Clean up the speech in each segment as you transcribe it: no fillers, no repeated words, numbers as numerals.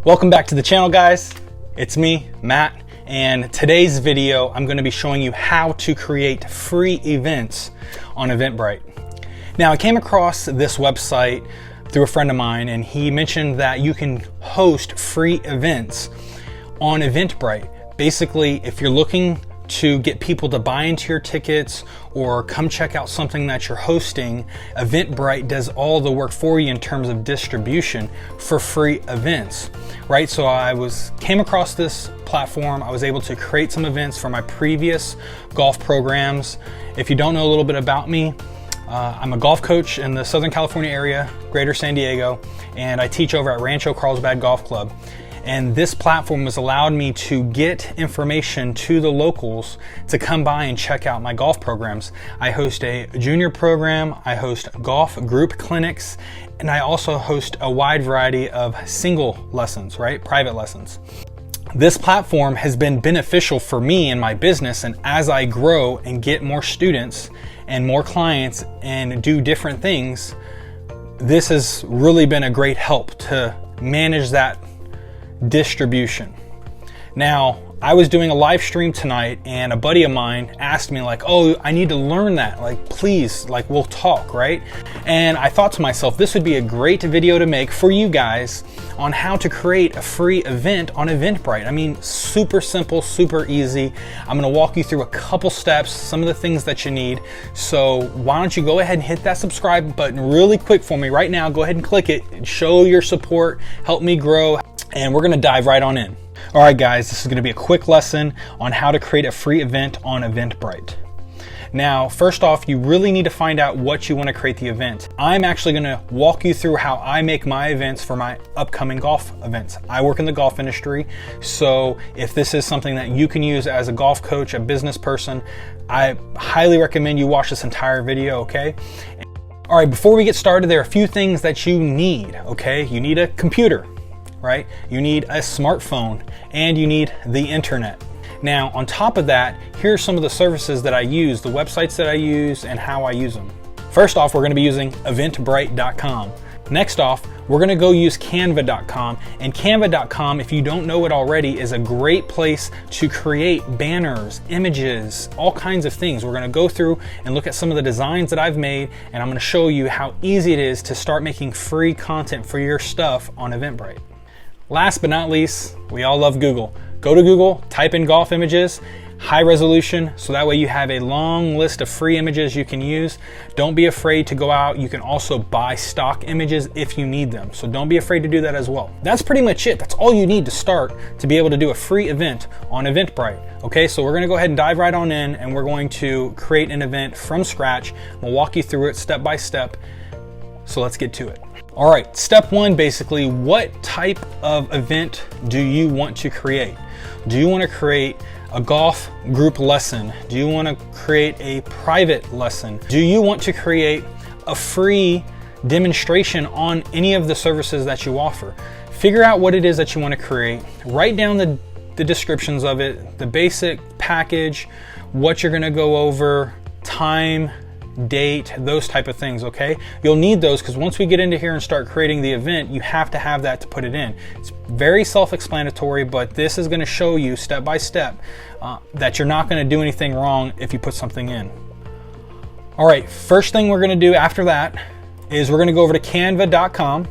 Welcome back to the channel, guys. It's me, Matt, and today's video I'm going to be showing you how to create free events on Eventbrite. Now, I came across this website through a friend of mine, and he mentioned that you can host free events on Eventbrite. Basically, if you're looking to get people to buy into your tickets or come check out something that you're hosting, Eventbrite does all the work for you in terms of distribution for free events, right? So came across this platform. I was able to create some events for my previous golf programs. If you don't know a little bit about me, I'm a golf coach in the Southern California area, Greater San Diego, and I teach over at Rancho Carlsbad Golf Club. And this platform has allowed me to get information to the locals to come by and check out my golf programs. I host a junior program, I host golf group clinics, and I also host a wide variety of single lessons, right? Private lessons. This platform has been beneficial for me in my business, and as I grow and get more students and more clients and do different things, this has really been a great help to manage that distribution. Now, I was doing a live stream tonight and a buddy of mine asked me like, oh, I need to learn that, like, please, like, we'll talk, right? And I thought to myself, this would be a great video to make for you guys on how to create a free event on Eventbrite. I mean, super simple, super easy. I'm gonna walk you through a couple steps, some of the things that you need. So why don't you go ahead and hit that subscribe button really quick for me right now. Go ahead and click it, show your support, help me grow, and we're gonna dive right on in. All right, guys, this is gonna be a quick lesson on how to create a free event on Eventbrite. Now, first off, you really need to find out what you wanna create the event. I'm actually gonna walk you through how I make my events for my upcoming golf events. I work in the golf industry, so if this is something that you can use as a golf coach, a business person, I highly recommend you watch this entire video, okay? All right, before we get started, there are a few things that you need, okay? You need a computer, right? You need a smartphone, and you need the internet. Now, on top of that, here are some of the services that I use, the websites that I use, and how I use them. First off, we're gonna be using Eventbrite.com. Next off, we're gonna go use Canva.com, and Canva.com, if you don't know it already, is a great place to create banners, images, all kinds of things. We're gonna go through and look at some of the designs that I've made, and I'm gonna show you how easy it is to start making free content for your stuff on Eventbrite. Last but not least, we all love Google. Go to Google, type in golf images, high resolution, so that way you have a long list of free images you can use. Don't be afraid to go out. You can also buy stock images if you need them. So don't be afraid to do that as well. That's pretty much it. That's all you need to start to be able to do a free event on Eventbrite. Okay, so we're gonna go ahead and dive right on in, and we're going to create an event from scratch. We'll walk you through it step by step. So let's get to it. All right, step one, basically, what type of event do you want to create? Do you want to create a golf group lesson? Do you want to create a private lesson? Do you want to create a free demonstration on any of the services that you offer? Figure out what it is that you want to create. Write down the descriptions of it, the basic package, what you're going to go over, time, date, those type of things, okay? You'll need those because once we get into here and start creating the event, you have to have that to put it in. It's very self-explanatory, but this is going to show you step by step that you're not going to do anything wrong if you put something in. All right, first thing we're going to do after that is we're going to go over to Canva.com,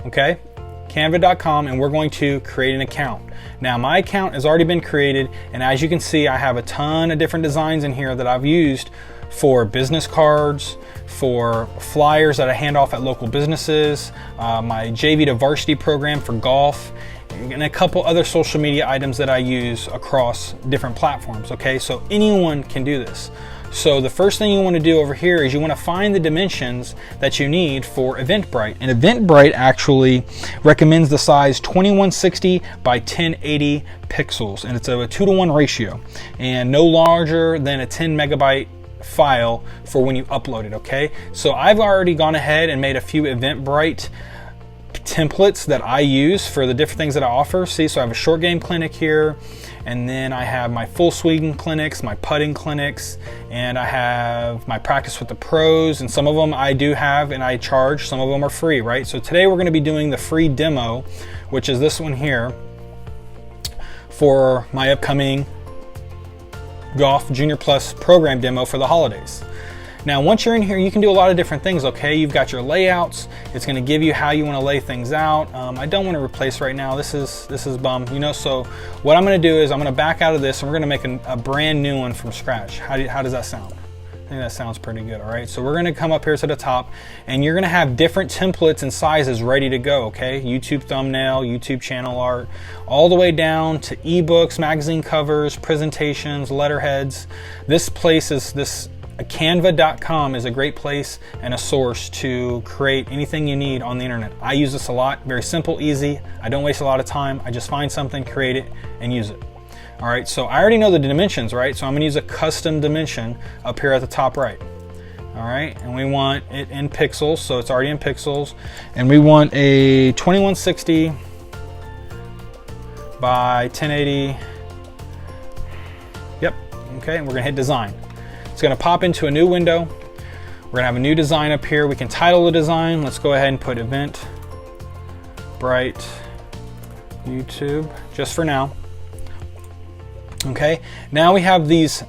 okay? Canva.com, and we're going to create an account. Now, my account has already been created, and as you can see, I have a ton of different designs in here that I've used for business cards, for flyers that I hand off at local businesses, my JV to Varsity program for golf, and a couple other social media items that I use across different platforms, okay? So anyone can do this. So the first thing you want to do over here is you want to find the dimensions that you need for Eventbrite. And Eventbrite actually recommends the size 2160 by 1080 pixels, and it's a 2-to-1 ratio, and no larger than a 10 megabyte file for when you upload it, okay? So I've already gone ahead and made a few Eventbrite templates that I use for the different things that I offer. See, so I have a short game clinic here, and then I have my full swing clinics, my putting clinics, and I have my practice with the pros, and some of them I do have and I charge, some of them are free, right? So today we're going to be doing the free demo, which is this one here, for my upcoming Golf Junior Plus program demo for the holidays. Now, once you're in here, you can do a lot of different things, okay? You've got your layouts. It's gonna give you how you wanna lay things out. I don't wanna replace right now. This is bum, you know, so what I'm gonna do is I'm gonna back out of this and we're gonna make a brand new one from scratch. How does that sound? I think that sounds pretty good, all right? So we're gonna come up here to the top and you're gonna have different templates and sizes ready to go, okay? YouTube thumbnail, YouTube channel art, all the way down to ebooks, magazine covers, presentations, letterheads. Canva.com is a great place and a source to create anything you need on the internet. I use this a lot, very simple, easy. I don't waste a lot of time. I just find something, create it, and use it. All right, so I already know the dimensions, right? So I'm gonna use a custom dimension up here at the top right. All right, and we want it in pixels, so it's already in pixels. And we want a 2160 by 1080. Yep, okay, and we're gonna hit design. It's gonna pop into a new window. We're gonna have a new design up here. We can title the design. Let's go ahead and put Eventbrite YouTube, just for now. Okay, now we have these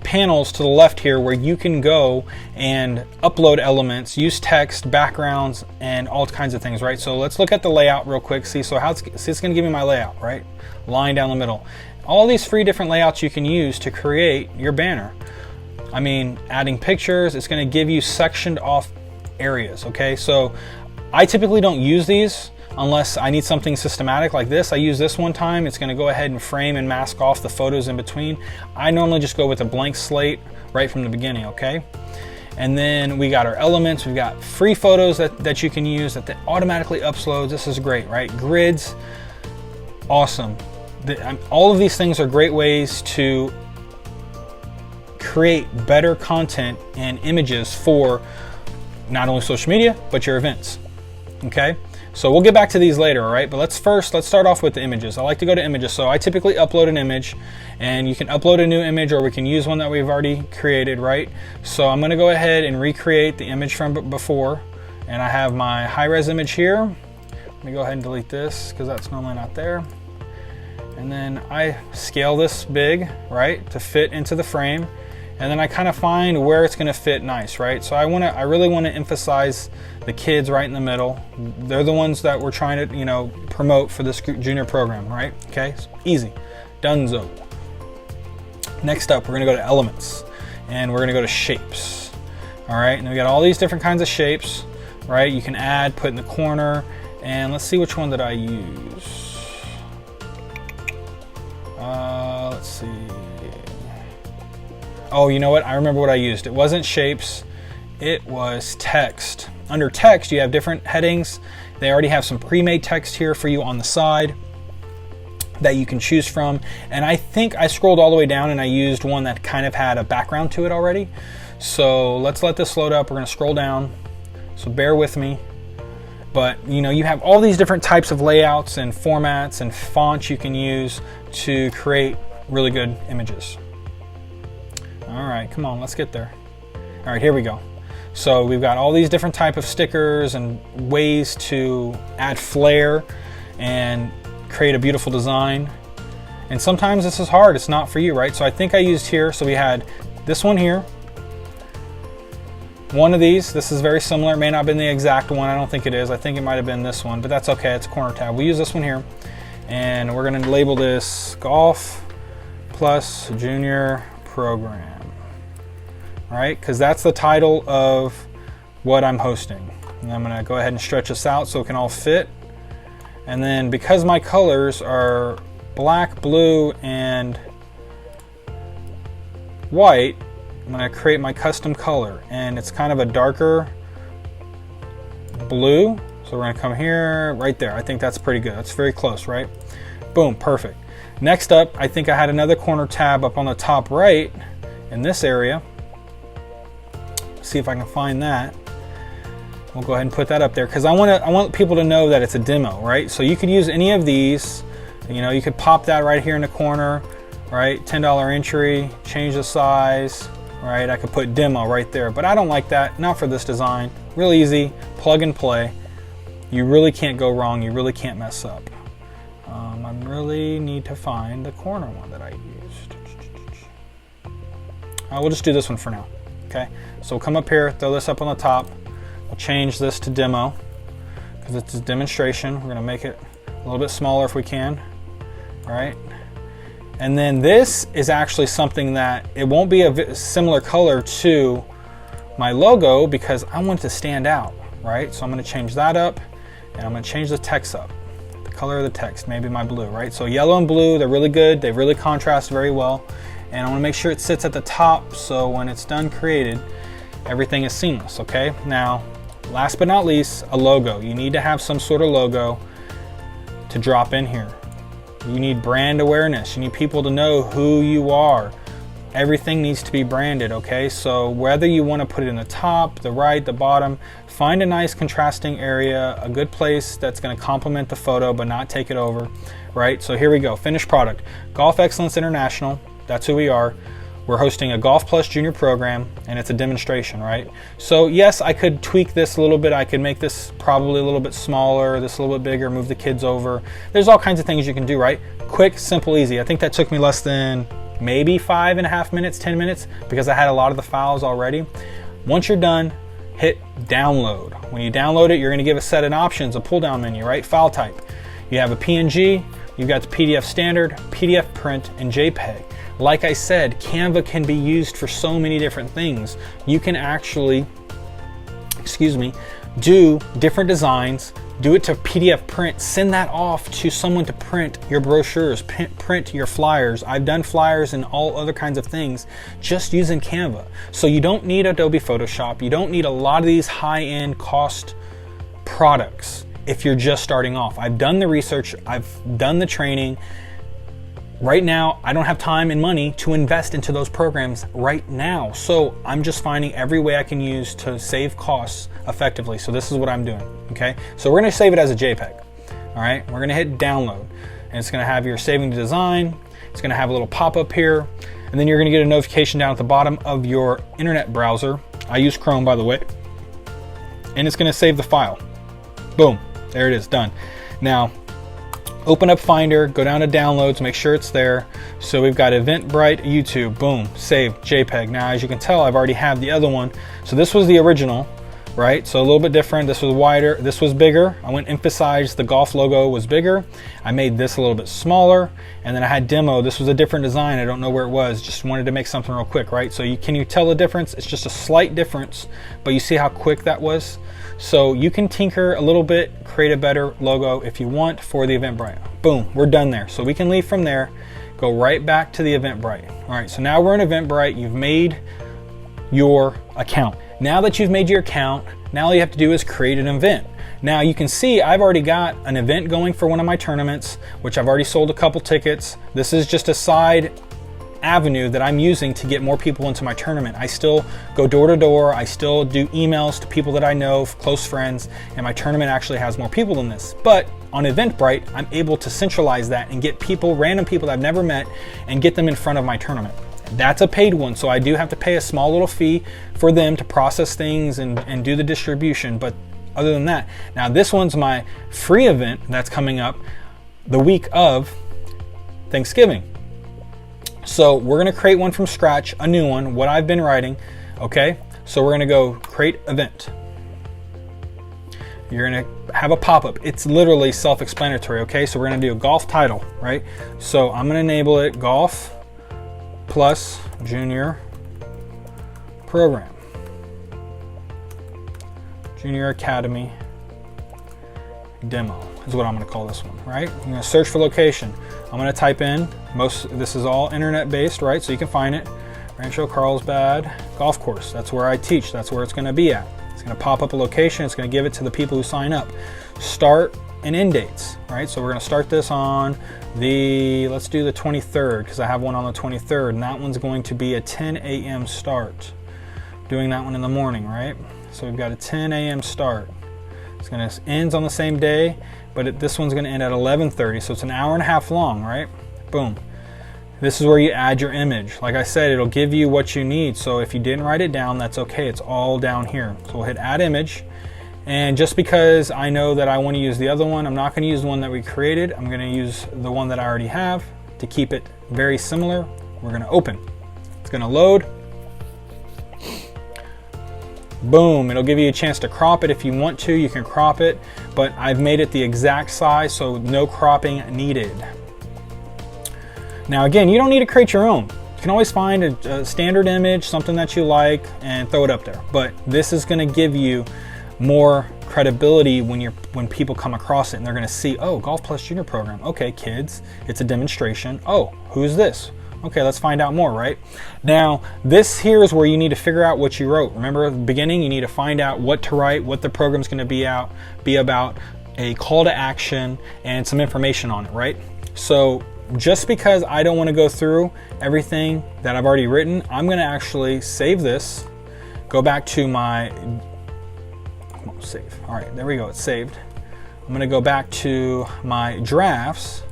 panels to the left here where you can go and upload elements, use text, backgrounds, and all kinds of things, right? So let's look at the layout real quick. See, so it's gonna give me my layout, right? Line down the middle. All these free different layouts you can use to create your banner. I mean, adding pictures, it's gonna give you sectioned off areas, okay? So I typically don't use these unless I need something systematic like this. I use this one time. It's gonna go ahead and frame and mask off the photos in between. I normally just go with a blank slate right from the beginning, okay? And then we got our elements. We've got free photos that you can use that automatically uploads. This is great, right? Grids, awesome. All of these things are great ways to create better content and images for not only social media, but your events, okay? So we'll get back to these later, all right? But let's start off with the images. I like to go to images. So I typically upload an image, and you can upload a new image or we can use one that we've already created, right? So I'm gonna go ahead and recreate the image from before, and I have my high-res image here. Let me go ahead and delete this because that's normally not there. And then I scale this big, right, to fit into the frame. And then I kind of find where it's going to fit nice, right? So I really want to emphasize the kids right in the middle. They're the ones that we're trying to, you know, promote for this junior program, right? Okay, so easy, donezo. Next up, we're going to go to elements, and we're going to go to shapes. All right, and we got all these different kinds of shapes, right? You can add, put in the corner, and let's see which one did I use. Let's see. Oh, you know what? I remember what I used. It wasn't shapes, it was text. Under text, you have different headings. They already have some pre-made text here for you on the side that you can choose from. And I think I scrolled all the way down and I used one that kind of had a background to it already. So let's let this load up. We're gonna scroll down, so bear with me. But you know, you have all these different types of layouts and formats and fonts you can use to create really good images. All right, come on, let's get there. All right, here we go. So we've got all these different type of stickers and ways to add flair and create a beautiful design. And sometimes this is hard, it's not for you, right? So I think I used here, so we had this one here, one of these. This is very similar, it may not have been the exact one, I don't think it is. I think it might have been this one, but that's okay, it's a corner tab. We use this one here, and we're gonna label this Golf Plus Junior Program. All right, because that's the title of what I'm hosting. And I'm gonna go ahead and stretch this out so it can all fit. And then because my colors are black, blue, and white, I'm gonna create my custom color. And it's kind of a darker blue. So we're gonna come here, right there. I think that's pretty good. That's very close, right? Boom, perfect. Next up, I think I had another corner tab up on the top right in this area. See if I can find that. We'll go ahead and put that up there because I want people to know that it's a demo, right? So you could use any of these. You know, you could pop that right here in the corner, right? $10 entry, change the size, right? I could put demo right there, but I don't like that, not for this design. Real easy, plug and play. You really can't go wrong, you really can't mess up. I really need to find the corner one that I used. We'll just do this one for now, okay? So we'll come up here, throw this up on the top. We'll change this to demo because it's a demonstration. We're gonna make it a little bit smaller if we can, right? And then this is actually something that it won't be a similar color to my logo because I want it to stand out, right? So I'm gonna change that up and I'm gonna change the text up. The color of the text, maybe my blue, right? So yellow and blue, they're really good. They really contrast very well. And I wanna make sure it sits at the top so when it's done created, everything is seamless, okay? Now, last but not least, a logo. You need to have some sort of logo to drop in here. You need brand awareness. You need people to know who you are. Everything needs to be branded, okay? So whether you want to put it in the top, the right, the bottom, find a nice contrasting area, a good place that's going to complement the photo but not take it over, right? So here we go, finished product. Golf Excellence International, that's who we are. We're hosting a Golf Plus Junior program and it's a demonstration, right? So yes, I could tweak this a little bit. I could make this probably a little bit smaller, this a little bit bigger, move the kids over. There's all kinds of things you can do, right? Quick, simple, easy. I think that took me less than maybe 5.5 minutes, 10 minutes because I had a lot of the files already. Once you're done, hit download. When you download it, you're gonna give a set of options, a pull down menu, right? File type. You have a PNG, you've got the PDF standard, PDF print, and JPEG. Like I said, Canva can be used for so many different things. You can actually, do different designs, do it to PDF print, send that off to someone to print your brochures, print your flyers. I've done flyers and all other kinds of things just using Canva. So you don't need Adobe Photoshop. You don't need a lot of these high-end cost products if you're just starting off. I've done the research, I've done the training. Right now, I don't have time and money to invest into those programs right now. So I'm just finding every way I can use to save costs effectively. So this is what I'm doing, okay? So we're gonna save it as a JPEG, all right? We're gonna hit download and it's gonna have your saving to design. It's gonna have a little pop-up here and then you're gonna get a notification down at the bottom of your internet browser. I use Chrome, by the way. And it's gonna save the file. Boom, there it is, done. Now, open up Finder, go down to downloads, make sure it's there. So we've got Eventbrite, YouTube, boom, saved, JPEG. Now, as you can tell, I've already have the other one. So this was the original, right? So a little bit different. This was wider, this was bigger. I went emphasize the golf logo was bigger. I made this a little bit smaller. And then I had demo. This was a different design. I don't know where it was. Just wanted to make something real quick, right? So can you tell the difference? It's just a slight difference, but you see how quick that was? So you can tinker a little bit, create a better logo if you want for the Eventbrite. Boom, we're done there. So we can leave from there, go right back to the Eventbrite. All right, so now we're in Eventbrite. You've made your account. Now that you've made your account, now all you have to do is create an event. Now you can see I've already got an event going for one of my tournaments, which I've already sold a couple tickets. This is just a side avenue that I'm using to get more people into my tournament. I still go door to door. I still do emails to people that I know, close friends, and my tournament actually has more people than this. But on Eventbrite, I'm able to centralize that and get people, random people that I've never met, and get them in front of my tournament. That's a paid one, so I do have to pay a small little fee for them to process things and do the distribution. But other than that, now this one's my free event that's coming up the week of Thanksgiving. So we're gonna create one from scratch, a new one, what I've been writing, okay? So we're gonna go create event. You're gonna have a pop-up. It's literally self-explanatory, okay? So we're gonna do a golf title, right? So I'm gonna enable it, Golf Plus Junior Program. Junior Academy Demo is what I'm gonna call this one, right? I'm gonna search for location. I'm gonna type in, this is all internet based, right? So you can find it. Rancho Carlsbad Golf Course, that's where I teach, that's where it's gonna be at. It's gonna pop up a location, it's gonna give it to the people who sign up. Start and end dates, right? So we're gonna start this on let's do the 23rd, because I have one on the 23rd, and that one's going to be a 10 a.m. start. Doing that one in the morning, right? So we've got a 10 a.m. start. It's going to end on the same day, but this one's going to end at 11:30, so it's an hour and a half long, right? Boom. This is where you add your image. Like I said, it'll give you what you need. So if you didn't write it down, that's okay. It's all down here. So we'll hit add image. And just because I know that I want to use the other one, I'm not going to use the one that we created. I'm going to use the one that I already have to keep it very similar. We're going to open. It's going to load. Boom. It'll give you a chance to crop it if you want to. You can crop it, but I've made it the exact size, so no cropping needed. Now again, you don't need to create your own. You can always find a standard image, something that you like, and throw it up there. But this is going to give you more credibility when people come across it and they're going to see, oh, Golf Plus Junior program. Okay, kids, it's a demonstration. Oh, who's this? Okay, let's find out more, right? Now, this here is where you need to figure out what you wrote. Remember at the beginning, you need to find out what to write, what the program's going to be about, a call to action, and some information on it, right? So just because I don't want to go through everything that I've already written, I'm going to actually save this, go back to my, save. All right, there we go, it's saved. I'm going to go back to my drafts,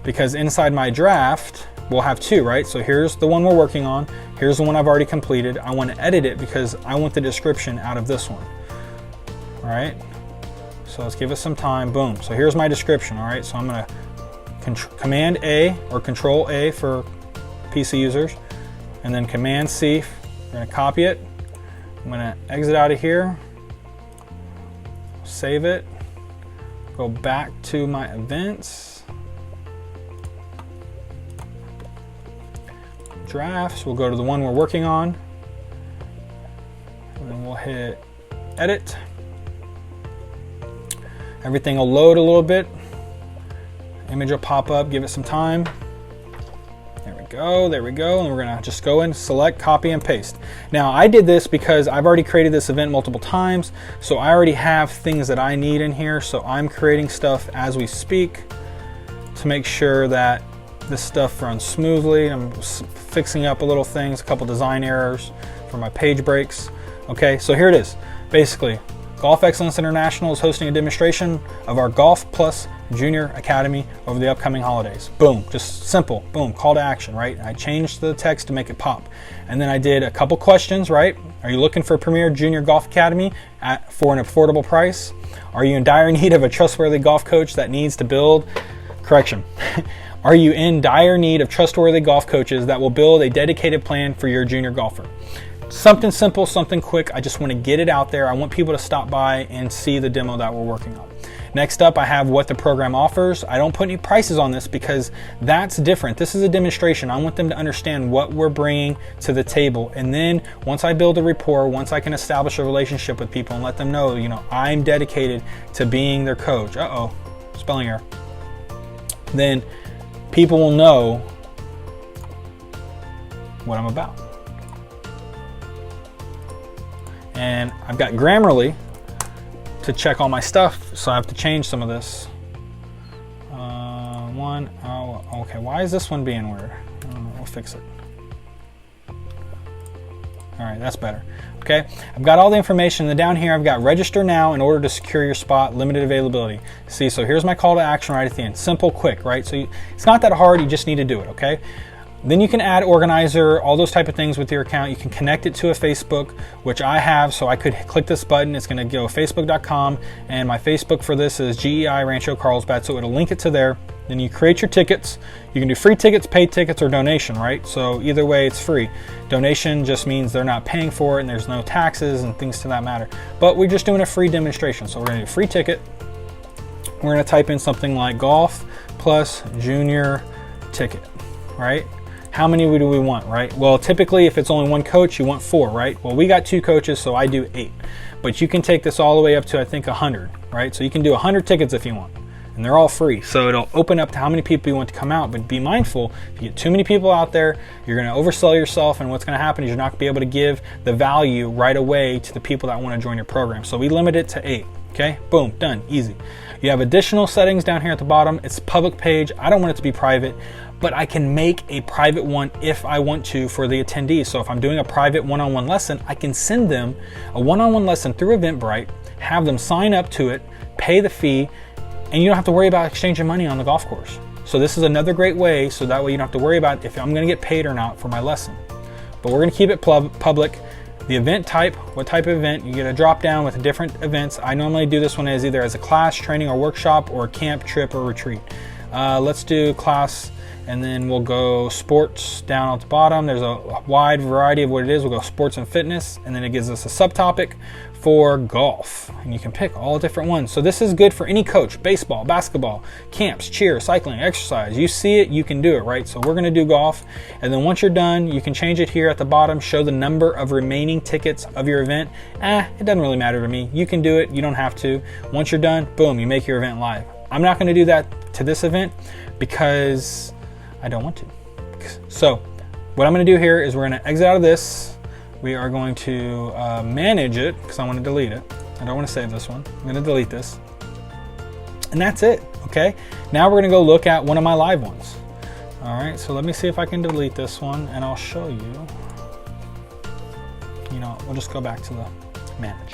because inside my draft, we'll have two, right? So here's the one we're working on. Here's the one I've already completed. I want to edit it because I want the description out of this one. All right, so let's give it some time. Boom. So here's my description. All right, so I'm going to Command A or Control A for PC users, and then Command C. We're going to copy it. I'm going to exit out of here, save it, go back to my events, drafts. We'll go to the one we're working on, and then we'll hit edit. Everything will load a little bit. Image will pop up, give it some time. There we go, there we go. And we're gonna just go and select, copy and paste. Now I did this because I've already created this event multiple times, so I already have things that I need in here. So I'm creating stuff as we speak to make sure that this stuff runs smoothly. I'm fixing up a little things, a couple design errors for my page breaks. Okay, so here it is. Basically, Golf Excellence International is hosting a demonstration of our Golf Plus Junior Academy over the upcoming holidays. Boom, just simple, boom, call to action, right? I changed the text to make it pop. And then I did a couple questions, right? Are you looking for a premier junior golf academy for an affordable price? Are you in dire need of a trustworthy golf coach that needs to build, correction, are you in dire need of trustworthy golf coaches that will build a dedicated plan for your junior golfer? Something simple, something quick. I just want to get it out there. I want people to stop by and see the demo that we're working on. Next up, I have what the program offers. I don't put any prices on this because that's different. This is a demonstration. I want them to understand what we're bringing to the table. And then once I build a rapport, once I can establish a relationship with people and let them know, you know, I'm dedicated to being their coach. Uh-oh, spelling error. Then people will know what I'm about. And I've got Grammarly to check all my stuff, so I have to change some of this. Okay, why is this one being weird? I don't know, we'll fix it. All right, that's better. Okay, I've got all the information, and then down here I've got register now in order to secure your spot, limited availability. See, so here's my call to action right at the end. Simple, quick, right? So it's not that hard, you just need to do it, okay? Then you can add organizer, all those type of things with your account. You can connect it to a Facebook, which I have, so I could click this button. It's gonna go facebook.com, and my Facebook for this is GEI Rancho Carlsbad, so it'll link it to there. Then you create your tickets. You can do free tickets, paid tickets, or donation, right? So either way, it's free. Donation just means they're not paying for it and there's no taxes and things to that matter. But we're just doing a free demonstration. So we're gonna do free ticket. We're gonna type in something like Golf Plus Junior Ticket, right? How many do we want, right? Well, typically if it's only one coach, you want 4, right? Well, we got 2 coaches, so I do 8. But you can take this all the way up to, I think, 100, right? So you can do 100 tickets if you want. And they're all free. So it'll open up to how many people you want to come out, but be mindful, if you get too many people out there, you're gonna oversell yourself, and what's gonna happen is you're not gonna be able to give the value right away to the people that wanna join your program. So we limit it to 8. Okay, boom, done, easy. You have additional settings down here at the bottom. It's a public page. I don't want it to be private, but I can make a private one if I want to for the attendees. So if I'm doing a private one-on-one lesson, I can send them a one-on-one lesson through Eventbrite, have them sign up to it, pay the fee, and you don't have to worry about exchanging money on the golf course. So this is another great way, so that way you don't have to worry about if I'm gonna get paid or not for my lesson. But we're gonna keep it public. The event type, what type of event, you get a drop down with different events. I normally do this one as either as a class, training, or workshop, or camp, trip, or retreat. Let's do class, and then we'll go sports down at the bottom. There's a wide variety of what it is. We'll go sports and fitness, and then it gives us a subtopic for golf, and you can pick all different ones. So this is good for any coach: baseball, basketball, camps, cheer, cycling, exercise. You see it, you can do it, right? So we're gonna do golf, and then once you're done, you can change it here at the bottom, show the number of remaining tickets of your event. It doesn't really matter to me. You can do it, you don't have to. Once you're done, boom, you make your event live. I'm not gonna do that to this event because I don't want to. So what I'm gonna do here is we're gonna exit out of this. We are going to manage it because I want to delete it. I don't want to save this one. I'm going to delete this. And that's it, okay? Now we're going to go look at one of my live ones. All right, so let me see if I can delete this one, and I'll show you. You know, we'll just go back to the manage.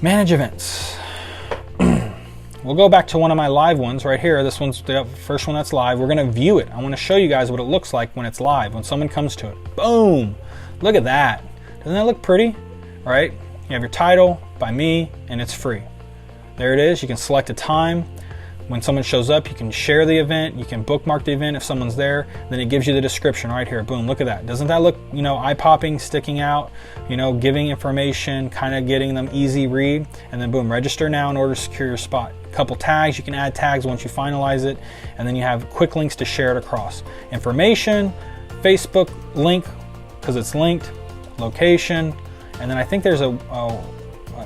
Manage events. We'll go back to one of my live ones right here. This one's the first one that's live. We're gonna view it. I wanna show you guys what it looks like when it's live, when someone comes to it. Boom, look at that. Doesn't that look pretty, right? You have your title by me, and it's free. There it is. You can select a time. When someone shows up, you can share the event. You can bookmark the event if someone's there. Then it gives you the description right here. Boom, look at that. Doesn't that look, you know, eye-popping, sticking out, you know, giving information, kind of getting them easy read. And then boom, register now in order to secure your spot. Couple tags, you can add tags once you finalize it, and then you have quick links to share it across. Information, Facebook link because it's linked, location, and then I think there's a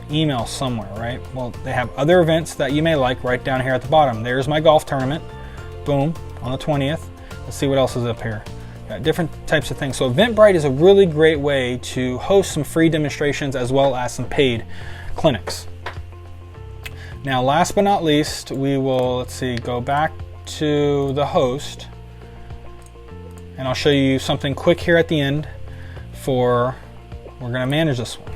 email somewhere, right? Well, they have other events that you may like right down here at the bottom. There's my golf tournament, boom, on the 20th. Let's see what else is up here. Got different types of things. So Eventbrite is a really great way to host some free demonstrations as well as some paid clinics. Now, last but not least, we will, let's see, go back to the host, and I'll show you something quick here at the end we're gonna manage this one.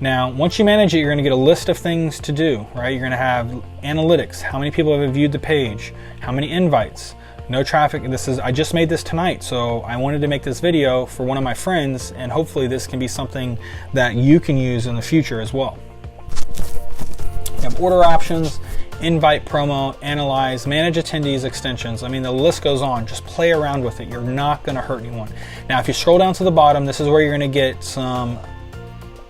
Now, once you manage it, you're gonna get a list of things to do, right? You're gonna have analytics, how many people have viewed the page, how many invites, no traffic. I just made this tonight, so I wanted to make this video for one of my friends, and hopefully this can be something that you can use in the future as well. You have order options, invite, promo, analyze, manage attendees, extensions. I mean, the list goes on. Just play around with it. You're not going to hurt anyone. Now, if you scroll down to the bottom, this is where you're going to get some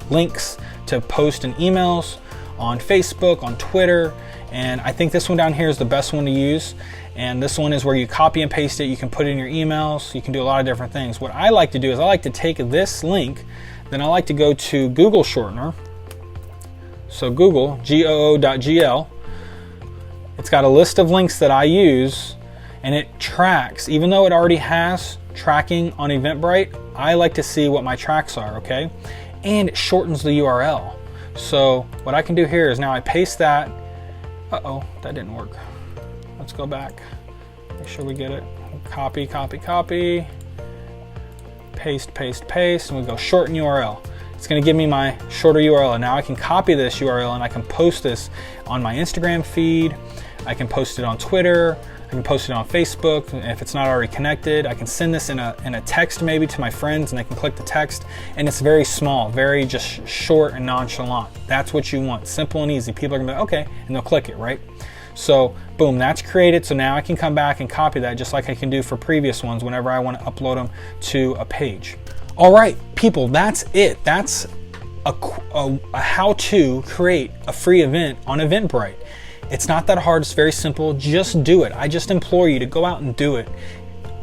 links to post in emails, on Facebook, on Twitter, and I think this one down here is the best one to use. And this one is where you copy and paste it. You can put it in your emails. You can do a lot of different things. What I like to do is I like to take this link, then I like to go to Google shortener. So Google, goo.gl, it's got a list of links that I use, and it tracks, even though it already has tracking on Eventbrite, I like to see what my tracks are, okay? And it shortens the URL. So what I can do here is now I paste that. Uh-oh, that didn't work. Let's go back, make sure we get it. Copy, copy, copy, paste, paste, paste, and we go shorten URL. It's going to give me my shorter URL, and now I can copy this URL and I can post this on my Instagram feed. I can post it on Twitter. I can post it on Facebook. And if it's not already connected, I can send this in a text maybe to my friends, and they can click the text. And it's very small, very just short and nonchalant. That's what you want, simple and easy. People are going to be like, okay, and they'll click it, right? So boom, that's created. So now I can come back and copy that just like I can do for previous ones whenever I want to upload them to a page. All right, people, that's it. That's a how to create a free event on Eventbrite. It's not that hard. It's very simple. Just do it. I just implore you to go out and do it.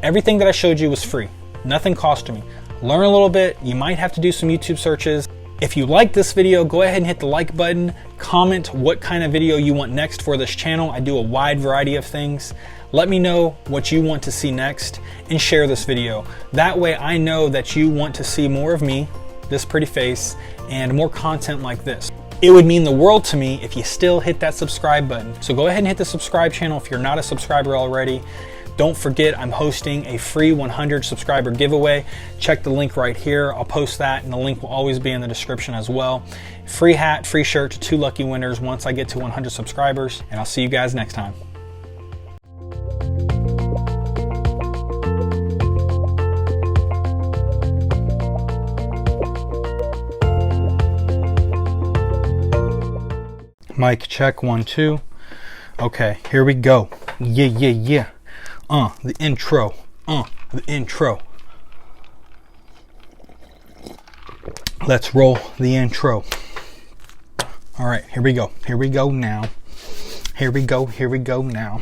Everything that I showed you was free. Nothing costed me. Learn a little bit. You might have to do some YouTube searches. If you like this video, go ahead and hit the like button. Comment what kind of video you want next for this channel. I do a wide variety of things. Let me know what you want to see next and share this video. That way I know that you want to see more of me this pretty face, and more content like this. It would mean the world to me if you still hit that subscribe button. So go ahead and hit the subscribe channel if you're not a subscriber already. Don't forget, I'm hosting a free 100 subscriber giveaway. Check the link right here. I'll post that, and the link will always be in the description as well. Free hat, free shirt to 2 lucky winners once I get to 100 subscribers, and I'll see you guys next time. Mic check, 1, 2. Okay, here we go. Yeah. The intro. The intro. Let's roll the intro. All right, here we go. Here we go now. Here we go now.